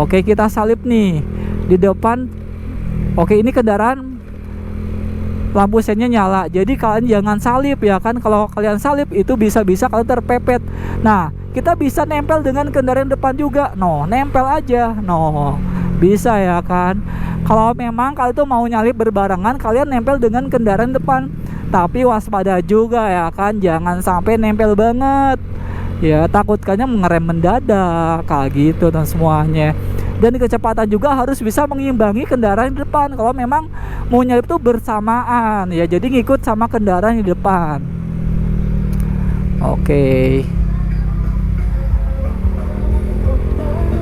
Oke, kita salip nih di depan. Oke, ini kendaraan lampu sennya nyala, jadi kalian jangan salip ya kan. Kalau kalian salip itu bisa-bisa kalian terpepet. Nah, kita bisa nempel dengan kendaraan depan juga. Nempel aja. Bisa ya kan. Kalau memang kalian tuh mau nyalip berbarengan, kalian nempel dengan kendaraan depan. Tapi waspada juga ya kan, jangan sampai nempel banget. Ya, takutnya mengerem mendadak kayak gitu dan semuanya. Dan kecepatan juga harus bisa mengimbangi kendaraan di depan. Kalau memang mau nyalip tuh bersamaan ya, jadi ngikut sama kendaraan di depan.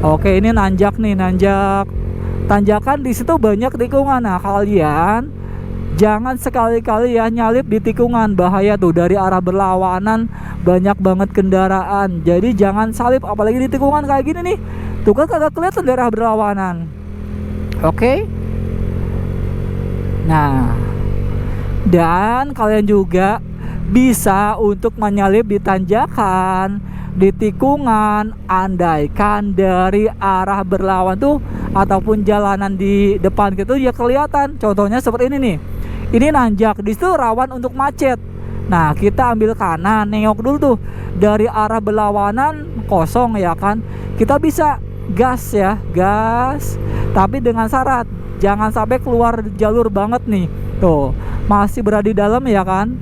Oke, ini nanjak nih, tanjakan di situ banyak tikungan. Nah, kalian jangan sekali-kali ya nyalip di tikungan, bahaya tuh, dari arah berlawanan banyak banget kendaraan. Jadi jangan salip, apalagi di tikungan kayak gini nih. Tuh kan kagak kelihatan daerah berlawanan. Oke. Nah, dan kalian juga bisa untuk menyalip di tanjakan, di tikungan, andaikan dari arah berlawan tuh ataupun jalanan di depan gitu ya kelihatan. Contohnya seperti ini nih. Ini nanjak, di situ rawan untuk macet. Nah, kita ambil kanan, nengok dulu tuh. Dari arah berlawanan kosong ya kan. Kita bisa gas ya, gas. Tapi dengan syarat jangan sampai keluar jalur banget nih. Tuh, masih berada di dalam ya kan.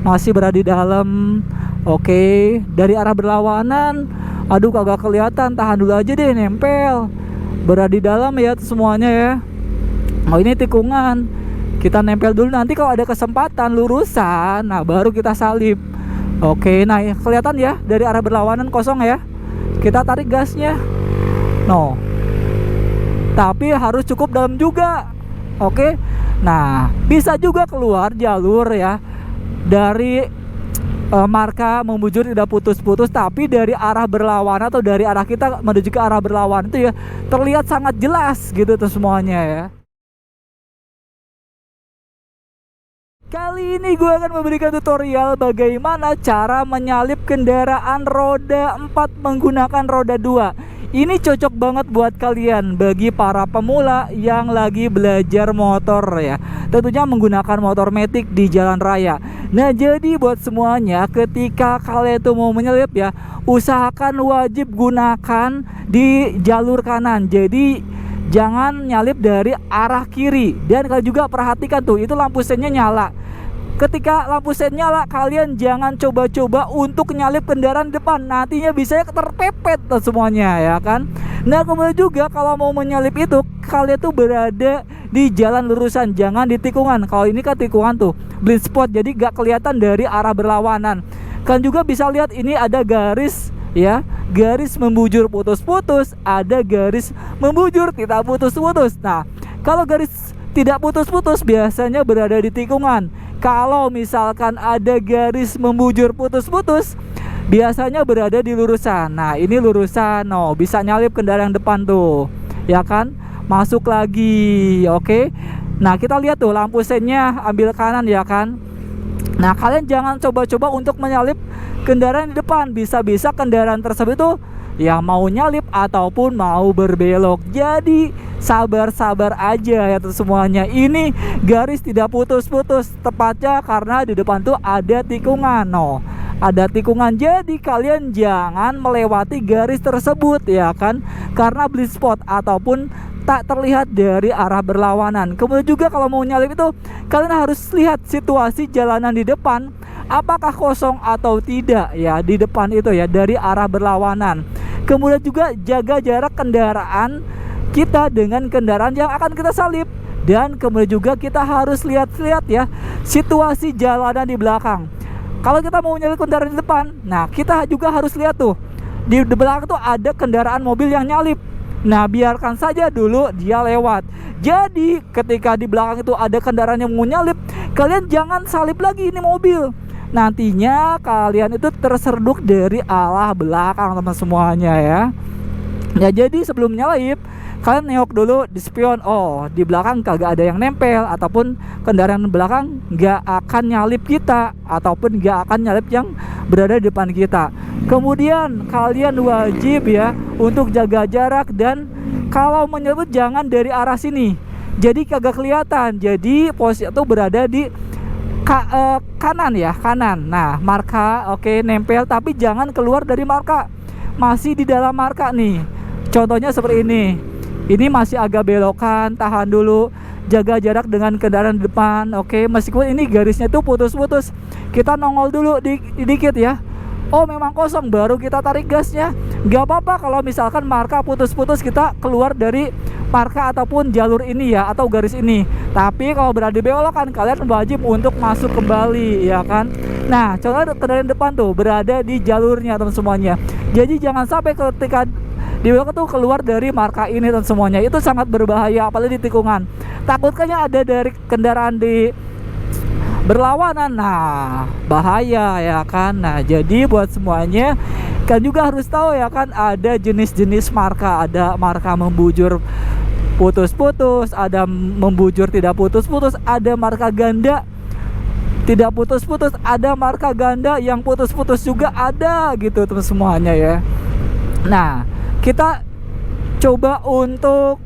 Masih berada di dalam. Oke, dari arah berlawanan, aduh kagak kelihatan, tahan dulu aja deh, nempel. Berada di dalam ya semuanya ya. Ini tikungan. Kita nempel dulu, nanti kalau ada kesempatan lurusan, nah baru kita salip. Oke, nah kelihatan ya dari arah berlawanan kosong ya. Kita tarik gasnya. Tapi harus cukup dalam juga. Oke. Nah, bisa juga keluar jalur ya. Dari marka membujur tidak putus-putus, tapi dari arah berlawanan atau dari arah kita menuju ke arah berlawanan itu ya terlihat sangat jelas gitu tuh semuanya ya. Kali ini gue akan memberikan tutorial bagaimana cara menyalip kendaraan roda 4 menggunakan roda 2. Ini cocok banget buat kalian, bagi para pemula yang lagi belajar motor ya. Tentunya menggunakan motor matic di jalan raya. Nah, jadi buat semuanya, ketika kalian tuh mau menyalip ya, usahakan wajib gunakan di jalur kanan. Jadi jangan nyalip dari arah kiri. Dan kalian juga perhatikan tuh, itu lampu sennya nyala. Ketika lampu sen nyala, kalian jangan coba-coba untuk nyalip kendaraan depan, nantinya bisa terpepet tuh semuanya ya kan. Nah, kemudian juga kalau mau menyalip itu, kalian tuh berada di jalan lurusan, jangan di tikungan. Kalau ini kan tikungan tuh blind spot, jadi gak kelihatan dari arah berlawanan. Kan juga bisa lihat ini ada garis ya, garis membujur putus-putus, ada garis membujur tidak putus-putus. Nah, kalau garis tidak putus-putus biasanya berada di tikungan. Kalau misalkan ada garis membujur putus-putus, biasanya berada di lurusan. Nah, ini lurusan, bisa nyalip kendaraan depan tuh, ya kan? Masuk lagi, oke. Nah, kita lihat tuh lampu sennya ambil kanan ya kan. Nah, kalian jangan coba-coba untuk menyalip kendaraan di depan. Bisa-bisa kendaraan tersebut tuh ya mau nyalip ataupun mau berbelok. Jadi sabar-sabar aja ya tuh semuanya. Ini garis tidak putus-putus, tepatnya karena di depan tuh ada tikungan. Ada tikungan, jadi kalian jangan melewati garis tersebut ya kan, karena blind spot ataupun tak terlihat dari arah berlawanan. Kemudian juga kalau mau nyalip itu, kalian harus lihat situasi jalanan di depan, apakah kosong atau tidak ya di depan itu ya, dari arah berlawanan. Kemudian juga jaga jarak kendaraan kita dengan kendaraan yang akan kita salip. Dan kemudian juga kita harus lihat-lihat ya situasi jalanan di belakang. Kalau kita mau nyalip kendaraan di depan, nah kita juga harus lihat tuh di belakang tuh ada kendaraan mobil yang nyalip. Nah, biarkan saja dulu dia lewat. Jadi ketika di belakang itu ada kendaraan yang mau nyalip, kalian jangan salip lagi ini mobil. Nantinya kalian itu terserduk dari arah belakang teman semuanya ya. Ya, jadi sebelum nyalip kalian nengok dulu di spion, di belakang kagak ada yang nempel, ataupun kendaraan belakang nggak akan nyalip kita, ataupun nggak akan nyalip yang berada di depan kita. Kemudian kalian wajib ya untuk jaga jarak, dan Kalau menyalip jangan dari arah sini, jadi kagak kelihatan. Jadi posisi itu berada di kanan ya, kanan. Nah, marka oke, nempel, tapi jangan keluar dari marka, masih di dalam marka nih. Contohnya seperti ini. Ini masih agak belokan, tahan dulu, jaga jarak dengan kendaraan depan. Oke, meskipun ini garisnya tuh putus-putus, kita nongol dulu dikit ya. Oh memang kosong, baru kita tarik gasnya. Gak apa-apa kalau misalkan marka putus-putus, kita keluar dari marka ataupun jalur ini ya, atau garis ini. Tapi kalau berada di belokan, kalian wajib untuk masuk kembali ya kan. Nah contohnya kendaraan depan tuh berada di jalurnya teman semuanya. Jadi jangan sampai ketika di belakang tuh keluar dari marka ini dan semuanya. Itu sangat berbahaya, apalagi di tikungan. Takutnya ada dari kendaraan di berlawanan, nah bahaya ya kan. Nah jadi buat semuanya kan juga harus tahu ya kan, ada jenis-jenis marka. Ada marka membujur putus-putus, ada membujur tidak putus-putus, ada marka ganda tidak putus-putus, ada marka ganda yang putus-putus juga ada gitu teman semuanya ya. Nah kita coba untuk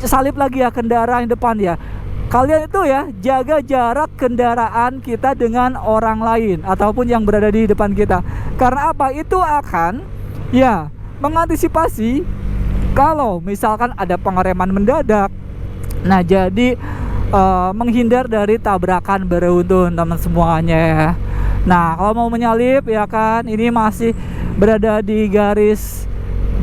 salip lagi ya kendaraan depan ya. Kalian itu ya jaga jarak kendaraan kita dengan orang lain ataupun yang berada di depan kita. Karena apa? Itu akan ya mengantisipasi kalau misalkan ada pengereman mendadak. Nah jadi menghindar dari tabrakan beruntun teman semuanya ya. Nah kalau mau menyalip ya kan, ini masih berada di garis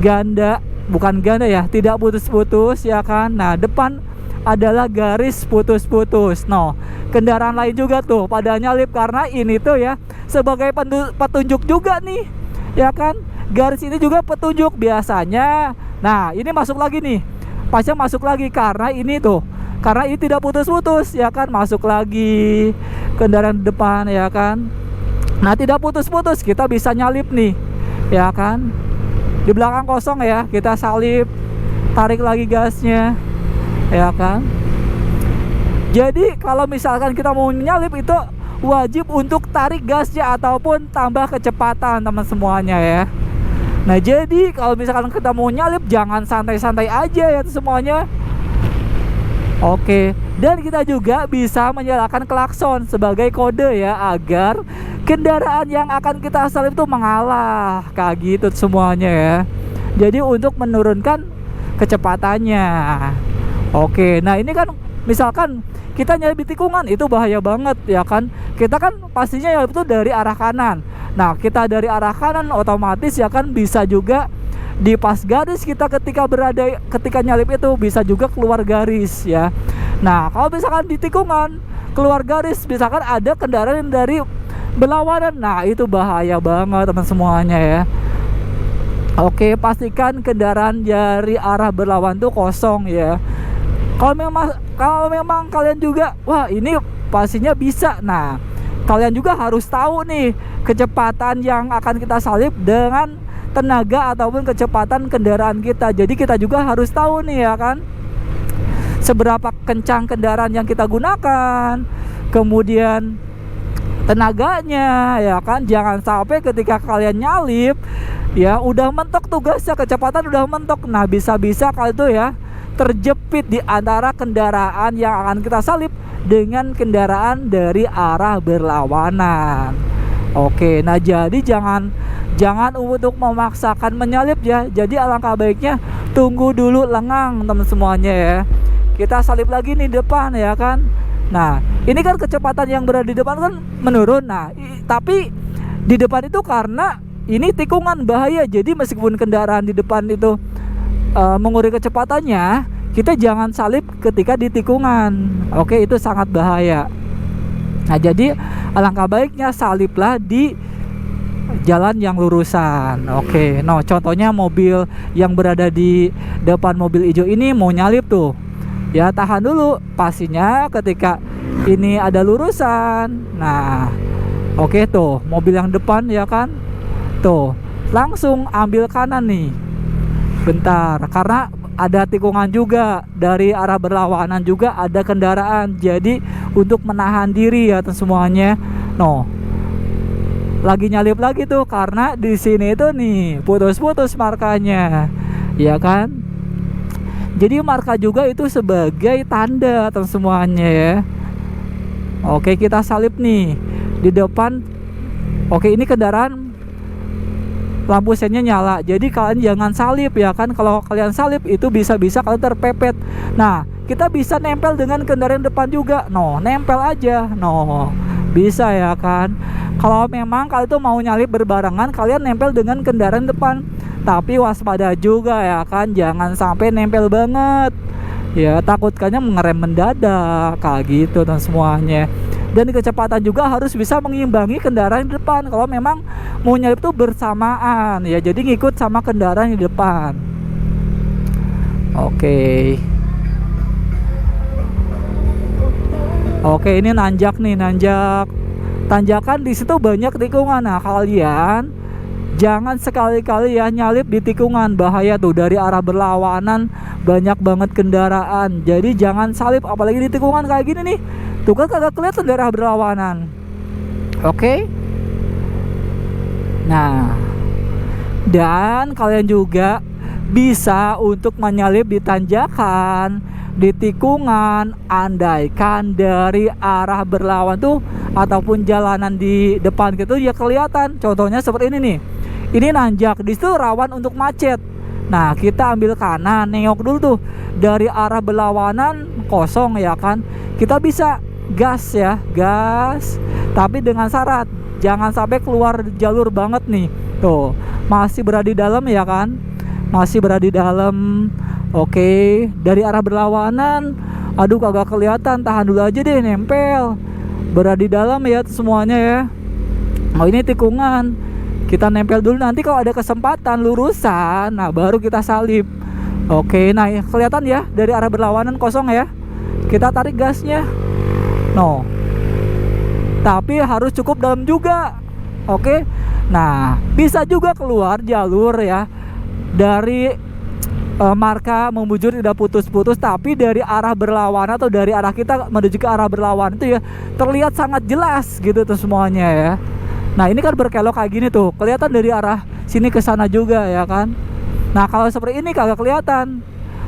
ganda, bukan ganda ya, tidak putus-putus ya kan. Nah depan adalah garis putus-putus. No, kendaraan lain juga tuh pada nyalip, karena ini tuh ya sebagai petunjuk juga nih ya kan. Garis ini juga petunjuk biasanya. Nah ini masuk lagi nih, pasnya masuk lagi karena ini tuh, karena ini tidak putus-putus ya kan. Masuk lagi kendaraan depan ya kan. Nah tidak putus-putus, kita bisa nyalip nih ya kan. Di belakang kosong ya, kita salip, tarik lagi gasnya ya kan. Jadi kalau misalkan kita mau menyalip itu wajib untuk tarik gasnya ataupun tambah kecepatan teman semuanya ya. Nah jadi kalau misalkan kita mau nyalip jangan santai-santai aja ya semuanya. Oke, dan kita juga bisa menyalakan klakson sebagai kode ya, agar kendaraan yang akan kita salip itu mengalah kayak gitu semuanya ya. Jadi untuk menurunkan kecepatannya. Oke, nah ini kan misalkan kita nyalip di tikungan itu bahaya banget ya kan. Kita kan pastinya nyalip itu dari arah kanan. Nah kita dari arah kanan otomatis ya kan bisa juga di pas garis kita ketika nyalip itu bisa juga keluar garis ya. Nah kalau misalkan di tikungan keluar garis, misalkan ada kendaraan yang dari berlawanan, nah itu bahaya banget teman semuanya ya. Oke, pastikan kendaraan dari arah berlawan tuh kosong ya. Kalau memang kalian juga wah ini pastinya bisa, nah kalian juga harus tahu nih kecepatan yang akan kita salip dengan tenaga ataupun kecepatan kendaraan kita. Jadi kita juga harus tahu nih ya kan, seberapa kencang kendaraan yang kita gunakan, kemudian tenaganya ya kan. Jangan sampai ketika kalian nyalip ya udah mentok tugasnya, kecepatan udah mentok. Nah bisa-bisa kalian tuh ya terjepit di antara kendaraan yang akan kita salip dengan kendaraan dari arah berlawanan. Oke, nah jadi jangan untuk memaksakan menyalip ya. Jadi alangkah baiknya tunggu dulu lengang teman semuanya ya. Kita salip lagi nih depan ya kan. Nah ini kan kecepatan yang berada di depan kan menurun. Nah tapi di depan itu karena ini tikungan bahaya, jadi meskipun kendaraan di depan itu mengurangi kecepatannya, kita jangan salip ketika di tikungan. Oke, itu sangat bahaya. Nah jadi alangkah baiknya saliplah di jalan yang lurusan. Oke, nah contohnya mobil yang berada di depan mobil hijau ini mau nyalip tuh ya, tahan dulu pastinya ketika ini ada lurusan. Nah oke tuh mobil yang depan ya kan, tuh langsung ambil kanan nih bentar, karena ada tikungan juga, dari arah berlawanan juga ada kendaraan. Jadi untuk menahan diri ya semuanya. No, lagi nyalip lagi tuh karena di sini itu nih putus-putus markanya ya kan. Jadi marka juga itu sebagai tanda atau semuanya ya. Oke, kita salip nih di depan. Oke, ini kendaraan lampu sennya nyala. Jadi kalian jangan salip ya kan. Kalau kalian salip itu bisa-bisa kalian terpepet. Nah, kita bisa nempel dengan kendaraan depan juga. Nempel aja. Bisa ya kan. Kalau memang kalian tuh mau nyalip berbarengan, kalian nempel dengan kendaraan depan. Tapi waspada juga ya kan, jangan sampai nempel banget. Ya takutkannya mengerem mendadak kayak gitu dan semuanya. Dan kecepatan juga harus bisa mengimbangi kendaraan di depan. Kalau memang mau nyalip tuh bersamaan ya, jadi ngikut sama kendaraan di depan. Oke, ini nanjak nih, tanjakan di situ banyak tikungan. Nah, kalian jangan sekali-kali ya nyalip di tikungan, bahaya tuh, dari arah berlawanan banyak banget kendaraan. Jadi jangan salip apalagi di tikungan kayak gini nih. Tuh kan kagak kelihatan dari arah berlawanan. Oke. Nah, dan kalian juga bisa untuk menyalip di tanjakan, di tikungan, andaikan dari arah berlawan tuh ataupun jalanan di depan gitu ya kelihatan. Contohnya seperti ini nih. Ini nanjak, di situ rawan untuk macet. Nah, kita ambil kanan, nengok dulu tuh dari arah berlawanan kosong ya kan. Kita bisa gas ya, gas. Tapi dengan syarat jangan sampai keluar jalur banget nih. Tuh, masih berada di dalam ya kan? Masih berada di dalam. Oke, dari arah berlawanan, aduh kagak kelihatan, tahan dulu aja deh, nempel. Berada di dalam ya semuanya ya. Ini tikungan, kita nempel dulu, nanti kalau ada kesempatan lurusan, nah baru kita salip. Oke, nah kelihatan ya dari arah berlawanan kosong ya. Kita tarik gasnya. Tapi harus cukup dalam juga. Oke. Nah, bisa juga keluar jalur ya dari marka membujur tidak putus-putus, tapi dari arah berlawanan atau dari arah kita menuju ke arah berlawanan itu ya terlihat sangat jelas gitu tuh semuanya ya. Nah, ini kan berkelok kayak gini tuh, kelihatan dari arah sini ke sana juga ya kan. Nah, kalau seperti ini kagak kelihatan.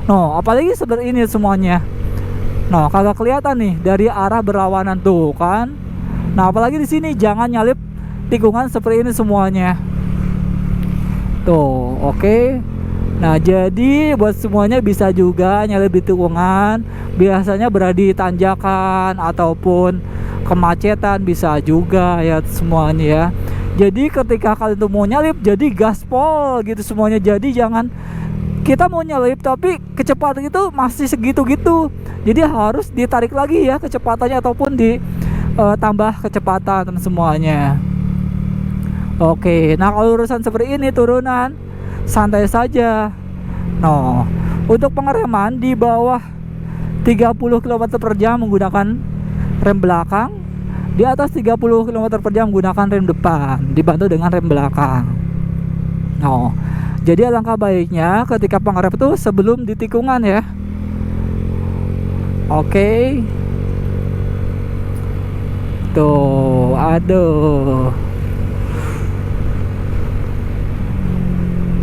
Apalagi seperti ini semuanya. Kagak kelihatan nih dari arah berlawanan tuh kan. Nah, apalagi di sini jangan nyalip tikungan seperti ini semuanya. Tuh, oke. Nah, jadi buat semuanya bisa juga nyalip di tikungan, biasanya berada di tanjakan ataupun kemacetan bisa juga ya semuanya ya. Jadi ketika kalian tuh mau nyalip, jadi gaspol gitu semuanya. Jadi jangan kita mau nyalip tapi kecepatan itu masih segitu-gitu. Jadi harus ditarik lagi ya kecepatannya ataupun ditambah kecepatan dan semuanya. Oke, nah kalau urusan seperti ini turunan santai saja. Untuk pengereman di bawah 30 km per jam menggunakan rem belakang, di atas 30 km per jam menggunakan rem depan dibantu dengan rem belakang. Jadi alangkah baiknya ketika pengerem itu sebelum di tikungan ya. Oke. Tuh, aduh.